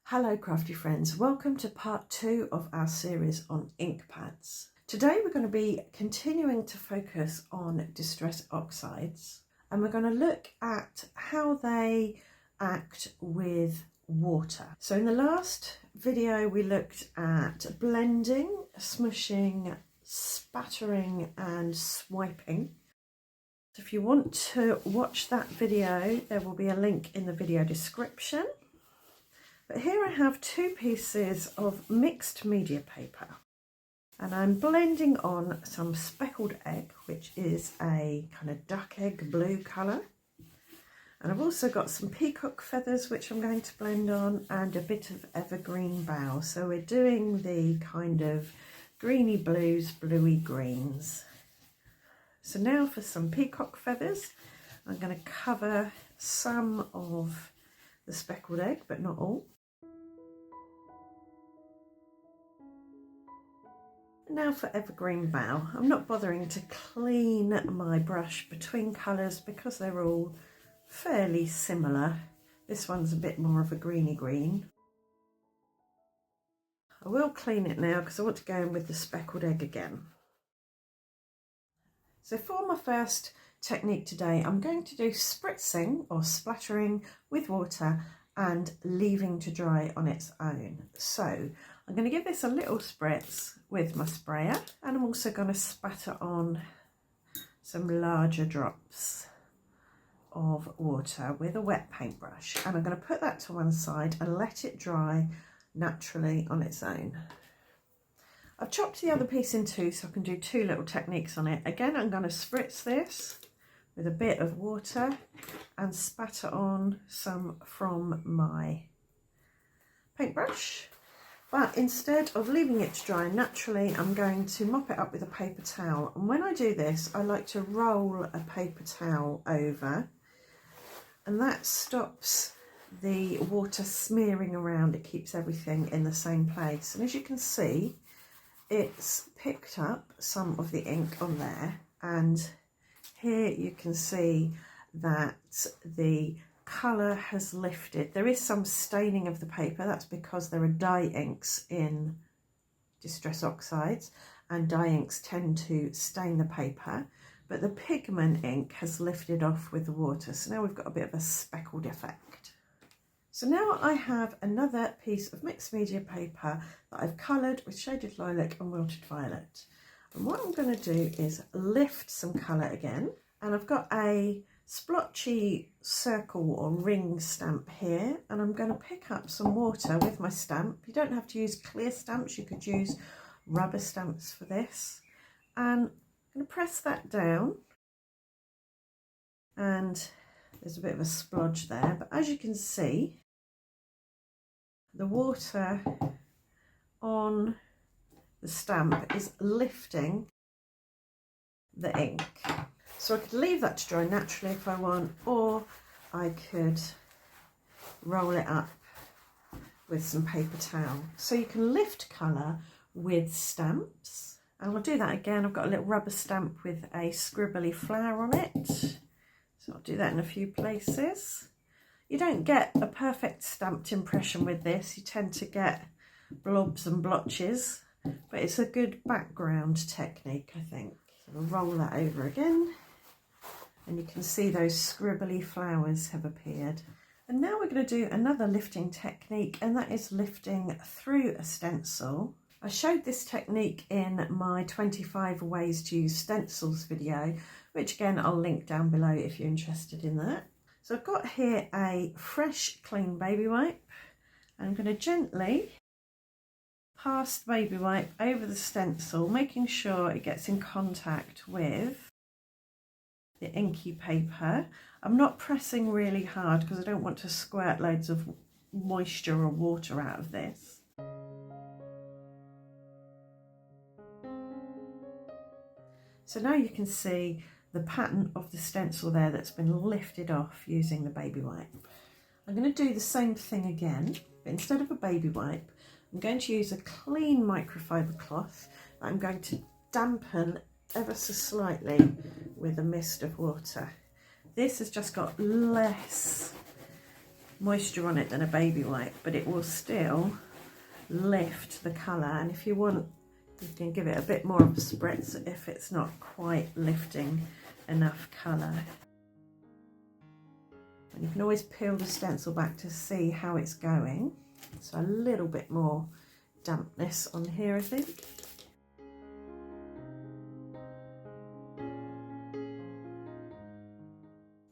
Hello crafty friends, welcome to part 2 of our series on ink pads. Today we're going to be continuing to focus on distress oxides and we're going to look at how they act with water. So in the last video we looked at blending, smushing, spattering and swiping. So if you want to watch that video, there will be a link in the video description. But here I have two pieces of mixed media paper and I'm blending on some speckled egg, which is a kind of duck egg blue colour. And I've also got some peacock feathers which I'm going to blend on and a bit of evergreen bough. So we're doing the kind of greeny blues, bluey greens. So now for some peacock feathers, I'm going to cover some of the speckled egg, but not all. Now for evergreen bough, I'm not bothering to clean my brush between colours because they're all fairly similar. This one's a bit more of a greeny green. I will clean it now because I want to go in with the speckled egg again. So for my first technique today, I'm going to do spritzing or splattering with water and leaving to dry on its own. So I'm going to give this a little spritz with my sprayer and I'm also going to spatter on some larger drops of water with a wet paintbrush, and I'm going to put that to one side and let it dry naturally on its own. I've chopped the other piece in two so I can do two little techniques on it. Again, I'm going to spritz this with a bit of water and spatter on some from my paintbrush. But instead of leaving it to dry naturally, I'm going to mop it up with a paper towel. And when I do this, I like to roll a paper towel over, and that stops the water smearing around. It keeps everything in the same place. And as you can see, it's picked up some of the ink on there, and here you can see that the colour has lifted. There is some staining of the paper. That's because there are dye inks in distress oxides and dye inks tend to stain the paper, but the pigment ink has lifted off with the water. So now we've got a bit of a speckled effect. So now I have another piece of mixed media paper that I've coloured with shaded lilac and wilted violet. And what I'm going to do is lift some colour again, and I've got a splotchy circle or ring stamp here, and I'm going to pick up some water with my stamp. You don't have to use clear stamps, you could use rubber stamps for this. And I'm going to press that down, and there's a bit of a splodge there, but as you can see, the water on the stamp is lifting the ink. So I could leave that to dry naturally if I want, or I could roll it up with some paper towel. So you can lift colour with stamps, and we'll do that again. I've got a little rubber stamp with a scribbly flower on it, so I'll do that in a few places. You don't get a perfect stamped impression with this, you tend to get blobs and blotches, but it's a good background technique, I think. So we'll roll that over again, and you can see those scribbly flowers have appeared. And now we're going to do another lifting technique, and that is lifting through a stencil. I showed this technique in my 25 ways to use stencils video, which again I'll link down below if you're interested in that. So I've got here a fresh clean baby wipe. I'm going to gently pass the baby wipe over the stencil, making sure it gets in contact with the inky paper. I'm not pressing really hard because I don't want to squirt loads of moisture or water out of this. So now you can see the pattern of the stencil there that's been lifted off using the baby wipe. I'm going to do the same thing again, but instead of a baby wipe, I'm going to use a clean microfiber cloth that I'm going to dampen ever so slightly with a mist of water. This has just got less moisture on it than a baby wipe, but it will still lift the colour. And if you want, you can give it a bit more of a spritz if it's not quite lifting enough colour. And you can always peel the stencil back to see how it's going. So a little bit more dampness on here, I think.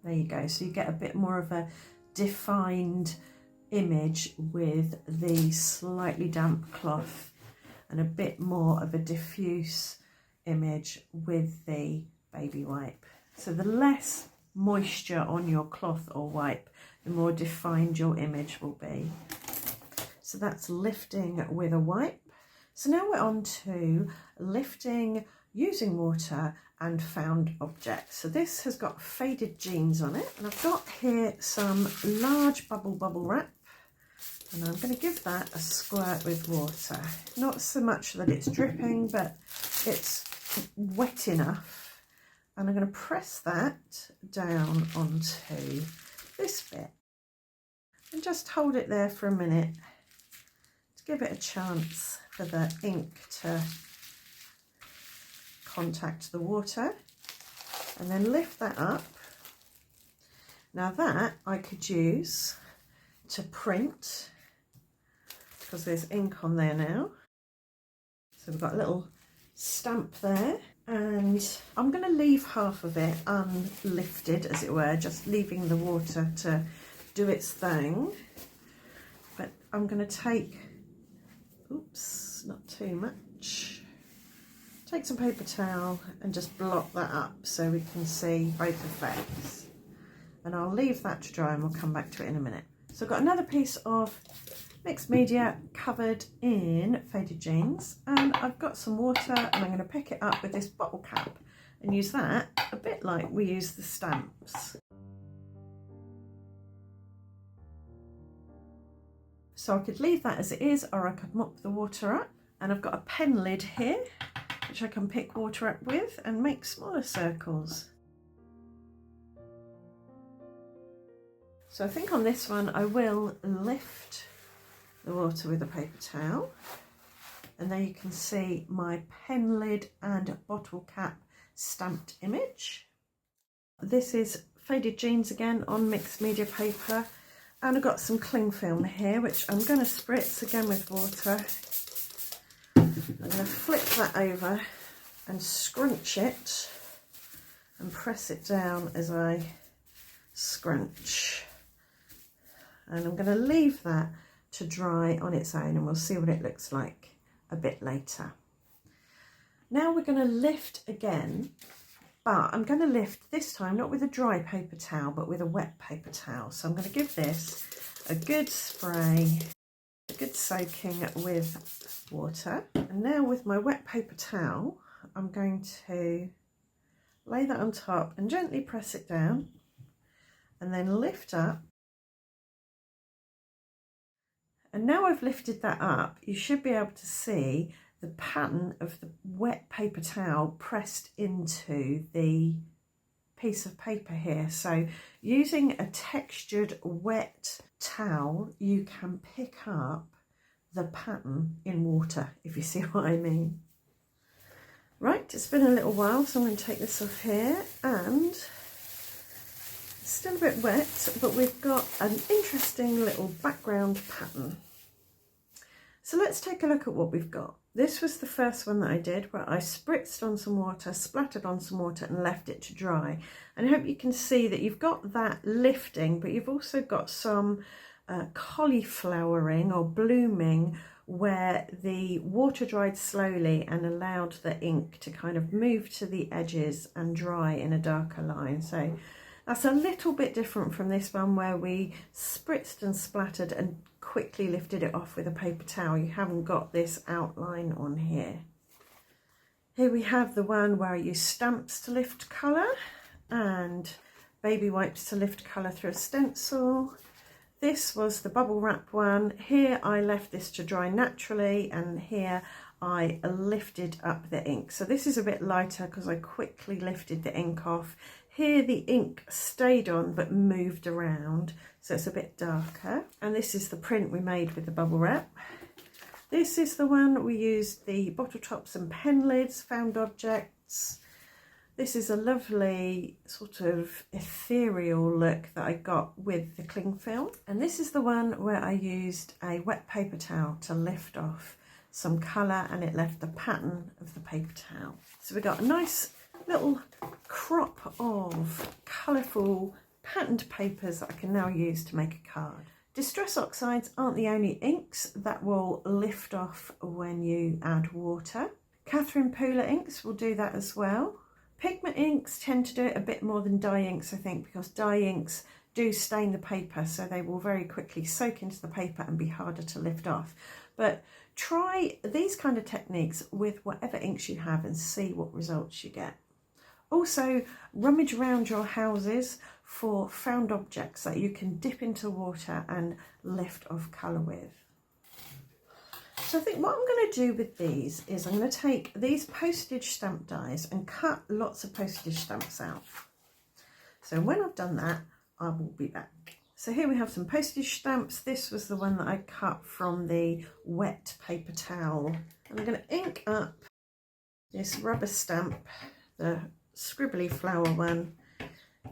There you go, so you get a bit more of a defined image with the slightly damp cloth and a bit more of a diffuse image with the baby wipe. So the less moisture on your cloth or wipe, the more defined your image will be. So that's lifting with a wipe. So now we're on to lifting using water and found objects. So this has got faded jeans on it, and I've got here some large bubble wrap, and I'm going to give that a squirt with water. Not so much that it's dripping, but it's wet enough. And I'm going to press that down onto this bit and just hold it there for a minute to give it a chance for the ink to contact the water, and then lift that up. Now that I could use to print because there's ink on there now. So we've got a little stamp there, and I'm going to leave half of it unlifted, as it were, just leaving the water to do its thing. But I'm going to take, oops, not too much, take some paper towel and just blot that up so we can see both effects. And I'll leave that to dry and we'll come back to it in a minute. So I've got another piece of mixed media covered in faded jeans, and I've got some water, and I'm going to pick it up with this bottle cap and use that a bit like we use the stamps. So I could leave that as it is, or I could mop the water up, and I've got a pen lid here which I can pick water up with and make smaller circles. So I think on this one I will lift the water with a paper towel, and there you can see my pen lid and bottle cap stamped image. This is faded jeans again on mixed media paper, and I've got some cling film here which I'm going to spritz again with water. I'm going to flip that over and scrunch it and press it down as I scrunch, and I'm going to leave that to dry on its own, and we'll see what it looks like a bit later. Now we're going to lift again, but I'm going to lift this time not with a dry paper towel but with a wet paper towel. So I'm going to give this a good spray, a good soaking with water, and now with my wet paper towel I'm going to lay that on top and gently press it down, and then lift up. And now I've lifted that up, you should be able to see the pattern of the wet paper towel pressed into the piece of paper here. So using a textured wet towel, you can pick up the pattern in water, if you see what I mean. Right, it's been a little while, so I'm going to take this off here, and it's still a bit wet, but we've got an interesting little background pattern. So let's take a look at what we've got. This was the first one that I did, where I spritzed on some water, splattered on some water and left it to dry. And I hope you can see that you've got that lifting, but you've also got some cauliflowering or blooming where the water dried slowly and allowed the ink to kind of move to the edges and dry in a darker line. So that's a little bit different from this one where we spritzed and splattered and quickly lifted it off with a paper towel. You haven't got this outline on here. Here we have the one where I use stamps to lift colour and baby wipes to lift colour through a stencil. This was the bubble wrap one. Here I left this to dry naturally, and here I lifted up the ink. So this is a bit lighter because I quickly lifted the ink off. Here the ink stayed on but moved around, so it's a bit darker. And this is the print we made with the bubble wrap. This is the one we used the bottle tops and pen lids, found objects. This is a lovely sort of ethereal look that I got with the cling film. And this is the one where I used a wet paper towel to lift off some colour, and it left the pattern of the paper towel. So we got a nice little crop of colourful patterned papers that I can now use to make a card. Distress oxides aren't the only inks that will lift off when you add water. Catherine Pooler inks will do that as well. Pigment inks tend to do it a bit more than dye inks, I think, because dye inks do stain the paper, so they will very quickly soak into the paper and be harder to lift off. But try these kind of techniques with whatever inks you have and see what results you get. Also, rummage around your houses for found objects that you can dip into water and lift off colour with. So I think what I'm going to do with these is I'm going to take these postage stamp dies and cut lots of postage stamps out. So when I've done that, I will be back. So here we have some postage stamps. This was the one that I cut from the wet paper towel. And I'm going to ink up this rubber stamp, the scribbly flower one,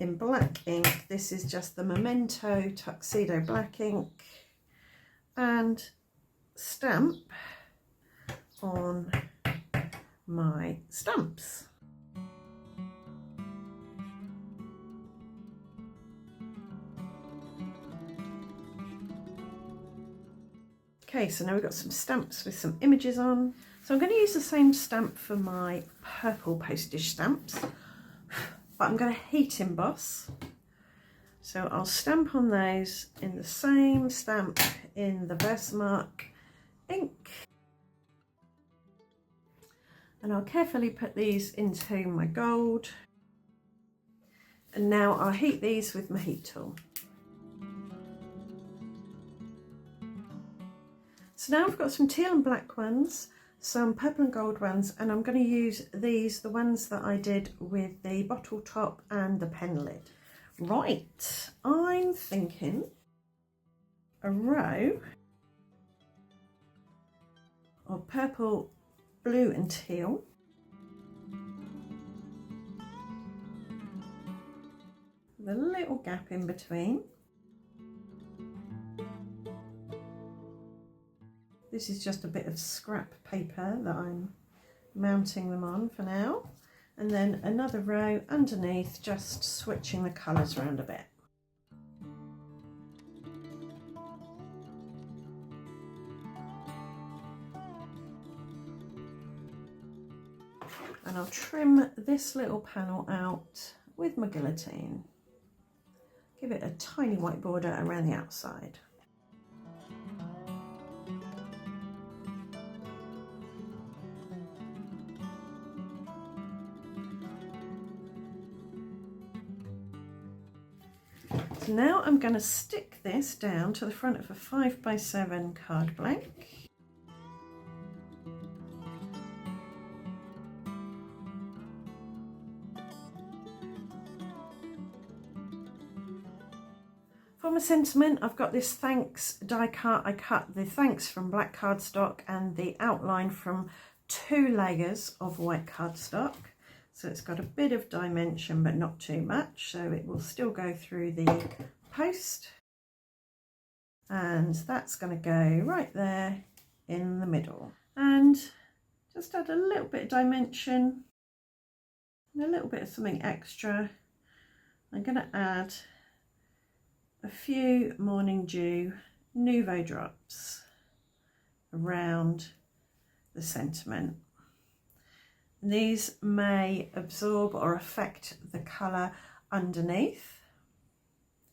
in black ink. This is just the Memento Tuxedo black ink, and stamp on my stamps. Okay, so now we've got some stamps with some images on. So I'm going to use the same stamp for my purple postage stamps, but I'm going to heat emboss. So I'll stamp on those in the same stamp in the Versamark ink. And I'll carefully put these into my gold. And now I'll heat these with my heat tool. So now I've got some teal and black ones, some purple and gold ones, and I'm going to use these, the ones that I did with the bottle top and the pen lid. Right, I'm thinking a row of purple, blue and teal. With a little gap in between. This is just a bit of scrap paper that I'm mounting them on for now. And then another row underneath, just switching the colours around a bit. And I'll trim this little panel out with my guillotine. Give it a tiny white border around the outside. So now I'm going to stick this down to the front of a 5x7 card blank. For my sentiment, I've got this thanks die cut. I cut the thanks from black cardstock and the outline from 2 layers of white cardstock. So it's got a bit of dimension, but not too much. So it will still go through the post. And that's going to go right there in the middle. And just add a little bit of dimension and a little bit of something extra. I'm going to add a few Morning Dew Nouveau drops around the sentiment. These may absorb or affect the colour underneath,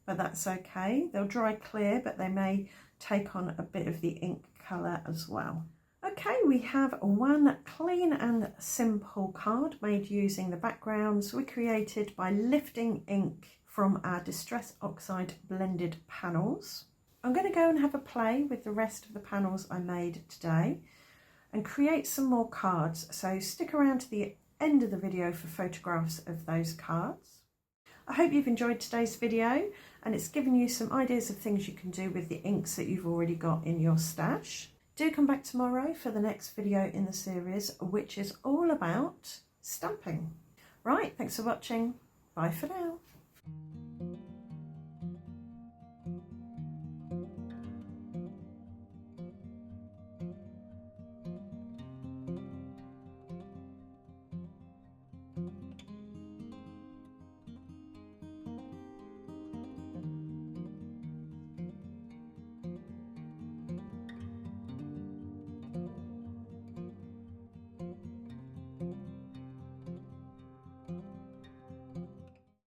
but that's okay. They'll dry clear, but they may take on a bit of the ink colour as well. Okay, we have one clean and simple card made using the backgrounds we created by lifting ink from our Distress Oxide blended panels. I'm going to go and have a play with the rest of the panels I made today and create some more cards, so stick around to the end of the video for photographs of those cards. I hope you've enjoyed today's video and it's given you some ideas of things you can do with the inks that you've already got in your stash. Do come back tomorrow for the next video in the series, which is all about stamping. Right, thanks for watching. Bye for now.